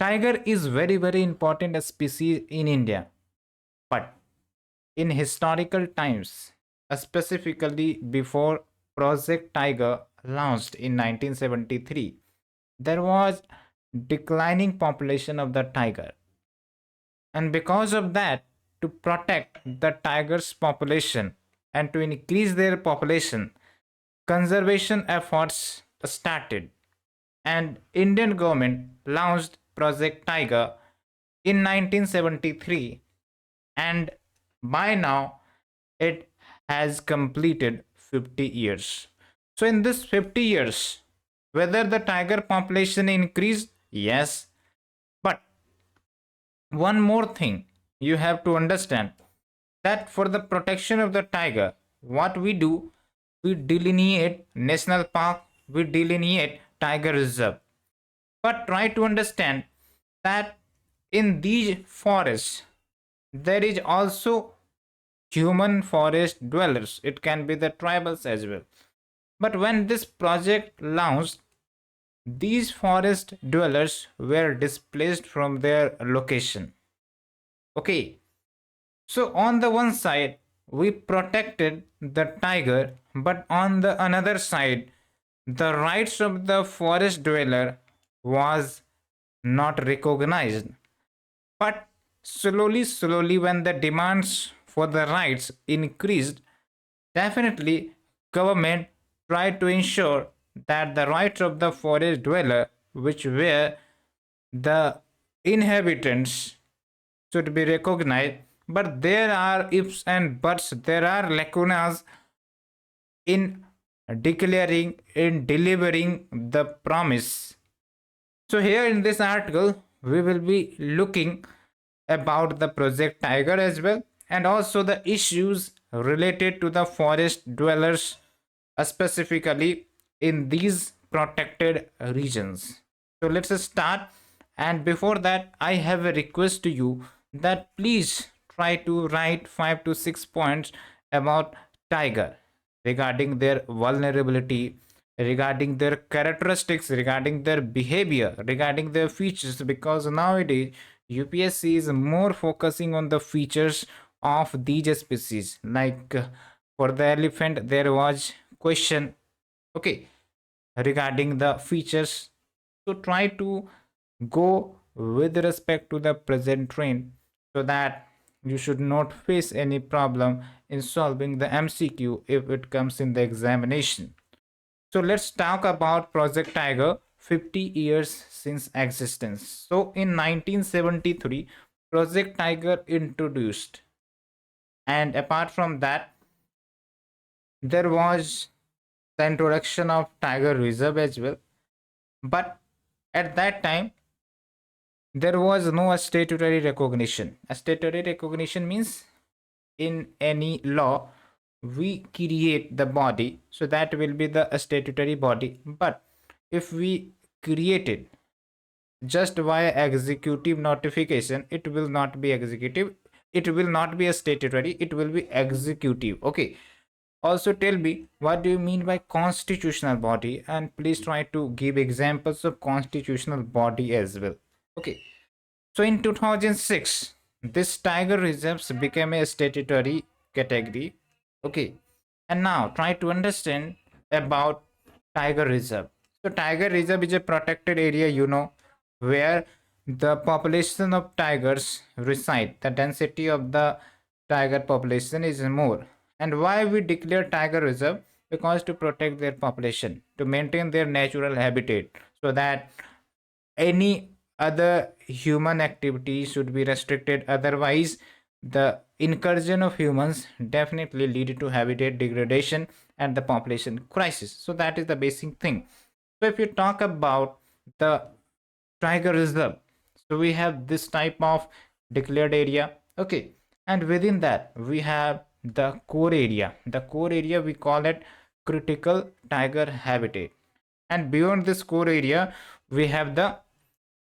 Tiger is very important species in India, but in historical times, specifically before Project Tiger launched in 1973, there was declining population of the tiger, and because of that, to protect the tiger's population and to increase their population, conservation efforts started, and Indian government launched Project Tiger in 1973, and by now it has completed 50 years. So in this 50 years, whether the tiger population increased, yes, but one more thing you have to understand, that for the protection of the tiger, what we do, we delineate national park, we delineate tiger reserve. But try to understand that in these forests, there is also human forest dwellers. It can be the tribals as well. But when this project launched, these forest dwellers were displaced from their location. Okay, so on the one side, we protected the tiger, but on the another side, the rights of the forest dweller was not recognized. But slowly, when the demands for the rights increased, definitely government tried to ensure that the rights of the forest dweller, which were the inhabitants, should be recognized. But there are ifs and buts, there are lacunas in declaring, in delivering the promise. So here in this article, we will be looking about the Project Tiger as well, and also the issues related to the forest dwellers, specifically in these protected regions. So let's start. And before that, I have a request to you that please try to write 5 to 6 points about tiger, regarding their vulnerability, regarding their characteristics, regarding their behavior, regarding their features, because nowadays UPSC is more focusing on the features of these species. Like for the elephant, there was question, okay, regarding the features. So try to go with respect to the present trend, so that you should not face any problem in solving the MCQ if it comes in the examination. So let's talk about Project Tiger, 50 years since existence. So in 1973, Project Tiger introduced, and apart from that, there was the introduction of Tiger Reserve as well. But at that time, there was no statutory recognition. A statutory recognition means in any law we create the body, so that will be the statutory body. But if we create it just via executive notification, it will not be executive, it will not be a statutory, it will be executive. Okay, also tell me what do you mean by constitutional body, and please try to give examples of constitutional body as well. Okay, so in 2006, this tiger reserves became a statutory category. Okay, and now try to understand about tiger reserve. So tiger reserve is a protected area, where the population of tigers reside. The density of the tiger population is more. And why we declare tiger reserve? Because to protect their population, to maintain their natural habitat, so that any other human activity should be restricted. Otherwise, the incursion of humans definitely lead to habitat degradation and the population crisis. So that is the basic thing. So if you talk about the tiger reserve, so we have this type of declared area. Okay, and within that we have the core area. The core area we call it critical tiger habitat, and beyond this core area we have the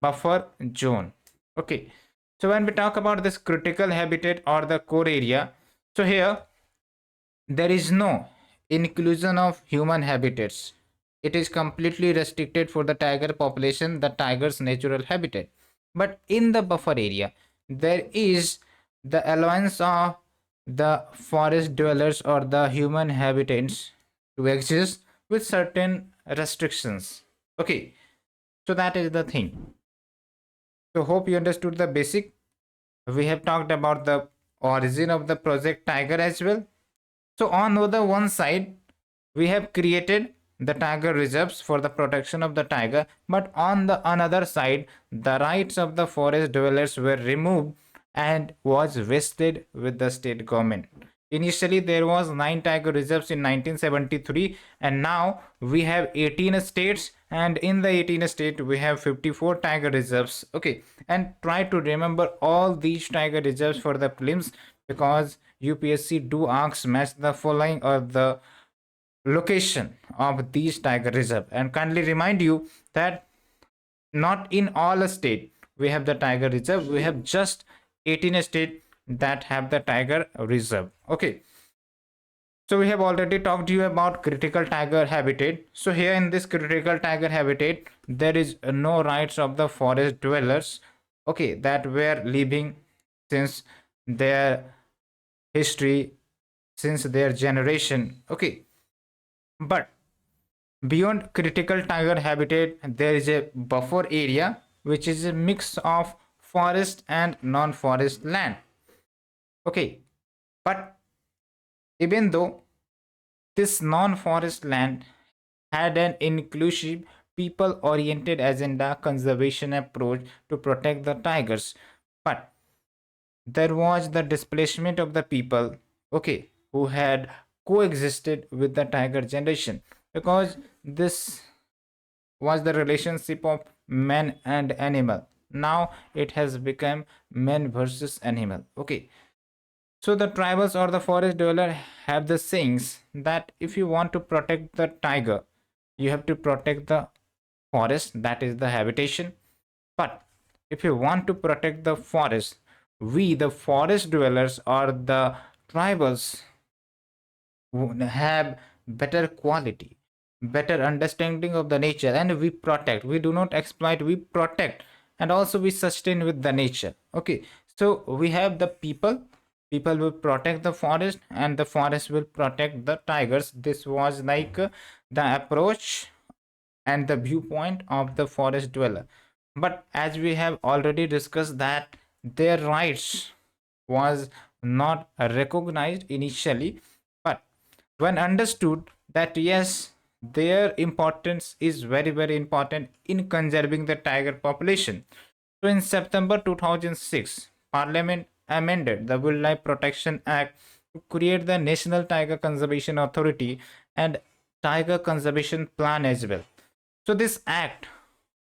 buffer zone. Okay, so when we talk about this critical habitat or the core area, so here there is no inclusion of human habitats. It is completely restricted for the tiger population, the tiger's natural habitat. But in the buffer area, there is the allowance of the forest dwellers or the human habitants to exist with certain restrictions. Okay, so that is the thing. So hope you understood the basic. We have talked about the origin of the project Tiger as well. So on the one side, we have created the tiger reserves for the protection of the tiger, but on the another side, the rights of the forest dwellers were removed and was vested with the state government. Initially, there was 9 tiger reserves in 1973, and now we have 18 states, and in the 18 state we have 54 tiger reserves. Okay, and try to remember all these tiger reserves for the prelims, because UPSC do ask match the following or the location of these tiger reserve, and kindly remind you that not in all state we have the tiger reserve. We have just 18 state that have the tiger reserve. Okay, so we have already talked to you about critical tiger habitat. So here in this critical tiger habitat, there is no rights of the forest dwellers, okay, that were living since their history, since their generation. Okay, but beyond critical tiger habitat, there is a buffer area which is a mix of forest and non-forest land. Okay, but even though this non-forest land had an inclusive, people-oriented agenda conservation approach to protect the tigers, but there was the displacement of the people, okay, who had coexisted with the tiger generation, because this was the relationship of man and animal. Now it has become man versus animal. Okay, so the tribals or the forest dweller have the sayings that if you want to protect the tiger, you have to protect the forest, that is the habitation. But if you want to protect the forest, we, the forest dwellers or the tribals, have better quality, better understanding of the nature, and we protect. We do not exploit, we protect, and also we sustain with the nature. Okay, so we have the people. People will protect the forest, and the forest will protect the tigers. This was like the approach and the viewpoint of the forest dweller. But as we have already discussed that their rights was not recognized initially, but when understood that yes, their importance is very very important in conserving the tiger population. So in September 2006, Parliament amended the Wildlife Protection Act to create the National Tiger Conservation Authority and Tiger Conservation Plan as well. So this act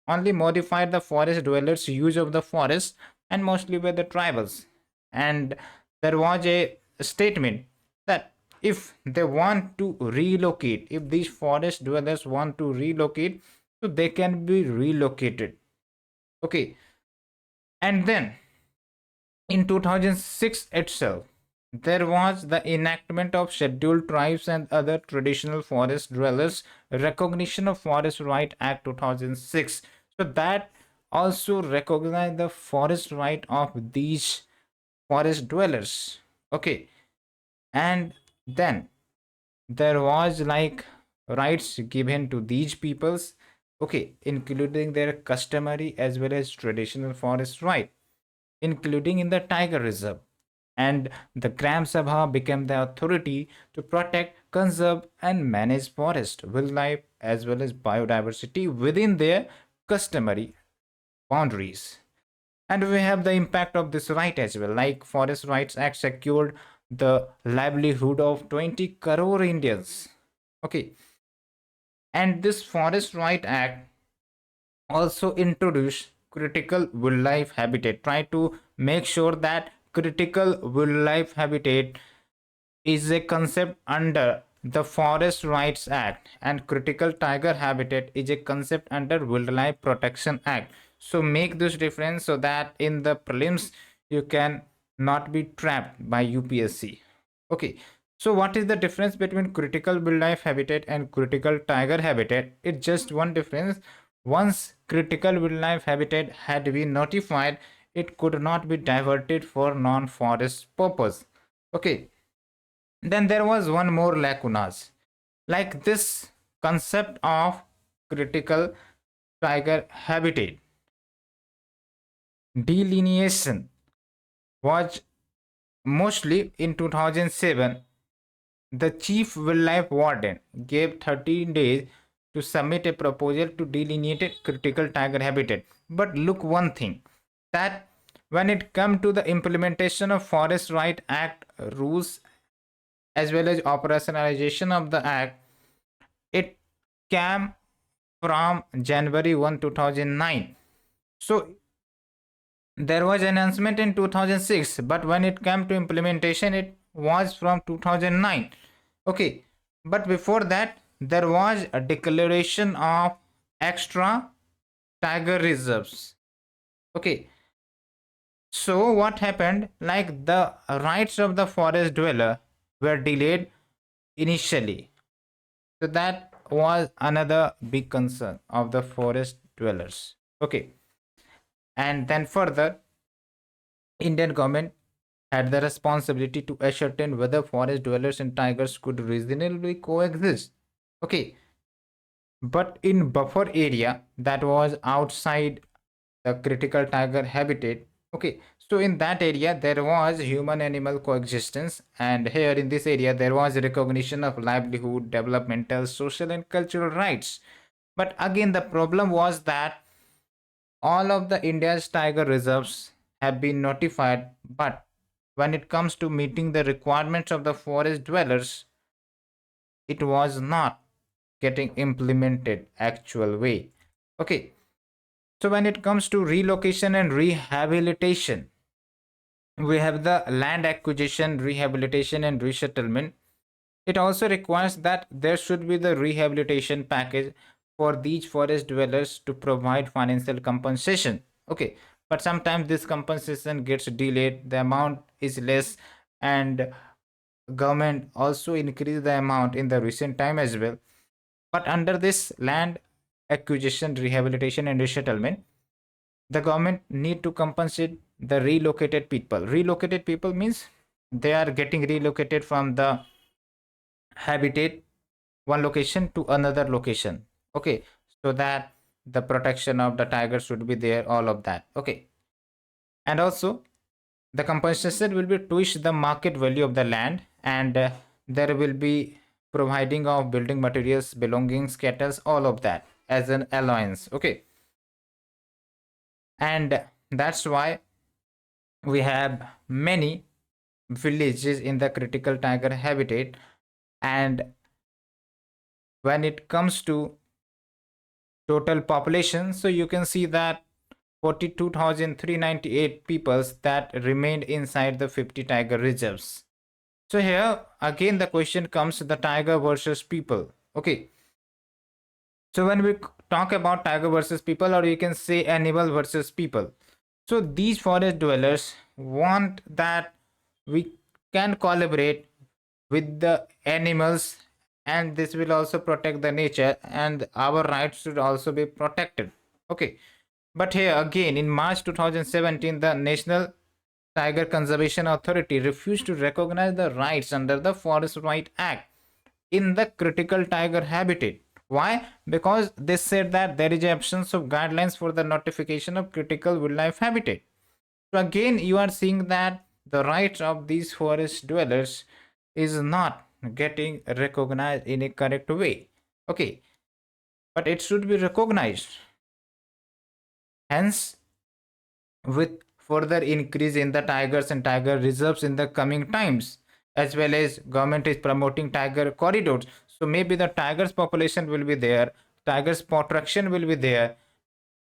only modified the forest dwellers' use of the forest, and mostly by the tribals. And there was a statement that if they want to relocate, if these forest dwellers want to relocate, so they can be relocated. Okay, and then in 2006 itself, there was the enactment of Scheduled Tribes and Other Traditional Forest Dwellers Recognition of Forest Right Act 2006. So that also recognized the forest right of these forest dwellers. Okay, and then there was like rights given to these peoples, okay, including their customary as well as traditional forest right, including in the tiger reserve. And the Gram Sabha became the authority to protect, conserve, and manage forest, wildlife, as well as biodiversity within their customary boundaries. And we have the impact of this right as well. Like Forest Rights Act secured the livelihood of 20 crore Indians. Okay, and this Forest Right Act also introduced critical wildlife habitat. Try to make sure that critical wildlife habitat is a concept under the Forest Rights Act, and critical tiger habitat is a concept under Wildlife Protection Act. So make this difference so that in the prelims you can not be trapped by UPSC. Okay, so what is the difference between critical wildlife habitat and critical tiger habitat? It's just one difference. Once critical wildlife habitat had been notified, it could not be diverted for non-forest purpose. Okay, then there was one more lacunas, like this concept of critical tiger habitat delineation was mostly in 2007. The chief wildlife warden gave 13 days to submit a proposal to delineate a critical tiger habitat. But look one thing, that when it comes to the implementation of Forest Right Act rules as well as operationalization of the act, it came from January 1, 2009. So there was an announcement in 2006, but when it came to implementation, it was from 2009. Okay, but before that, there was a declaration of extra tiger reserves. Okay, so what happened? Like the rights of the forest dweller were delayed initially. So that was another big concern of the forest dwellers. Okay, and then further, Indian government had the responsibility to ascertain whether forest dwellers and tigers could reasonably coexist. Okay, but in buffer area that was outside the critical tiger habitat. Okay, so in that area there was human animal coexistence, and here in this area there was recognition of livelihood, developmental, social, and cultural rights. But again, the problem was that all of the India's tiger reserves have been notified, but when it comes to meeting the requirements of the forest dwellers, it was not getting implemented actual way. Okay, so when it comes to relocation and rehabilitation, we have the land acquisition, rehabilitation, and resettlement. It also requires that there should be the rehabilitation package for these forest dwellers to provide financial compensation. Okay, but sometimes this compensation gets delayed, the amount is less, and government also increased the amount in the recent time as well. But under this land acquisition, rehabilitation, and resettlement, the government need to compensate the relocated people. Relocated people means they are getting relocated from the habitat one location to another location. Okay, so that the protection of the tiger should be there, all of that. Okay, and also the compensation will be twist the market value of the land, and there will be providing of building materials, belongings, cattle, all of that as an allowance. Okay, and that's why we have many villages in the critical tiger habitat. And when it comes to total population, so you can see that 42,398 peoples that remained inside the 50 tiger reserves. So here again the question comes, the tiger versus people. Okay, so when we talk about tiger versus people, or you can say animal versus people, so these forest dwellers want that we can collaborate with the animals, and this will also protect the nature, and our rights should also be protected. Okay, but here again in March 2017, the National Tiger Conservation Authority refused to recognize the rights under the Forest Right Act in the critical tiger habitat. Why? Because they said that there is absence of guidelines for the notification of critical wildlife habitat. So again, you are seeing that the rights of these forest dwellers is not getting recognized in a correct way. Okay, but it should be recognized. Hence, with further increase in the tigers and tiger reserves in the coming times, as well as government is promoting tiger corridors, so maybe the tigers population will be there, tigers protection will be there.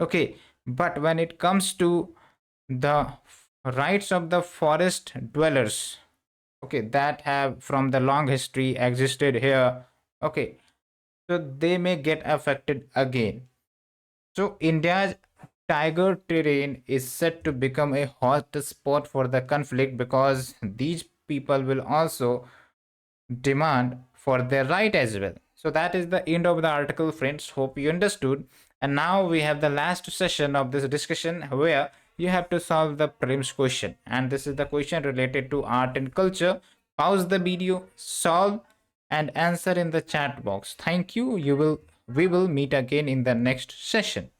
Okay, but when it comes to the rights of the forest dwellers, okay, that have from the long history existed here, okay, so they may get affected again. So India's tiger terrain is set to become a hot spot for the conflict, because these people will also demand for their right as well. So that is the end of the article, friends. Hope you understood. And now we have the last session of this discussion where you have to solve the prelims question. And this is the question related to art and culture. Pause the video, solve and answer in the chat box. Thank you. We will meet again in the next session.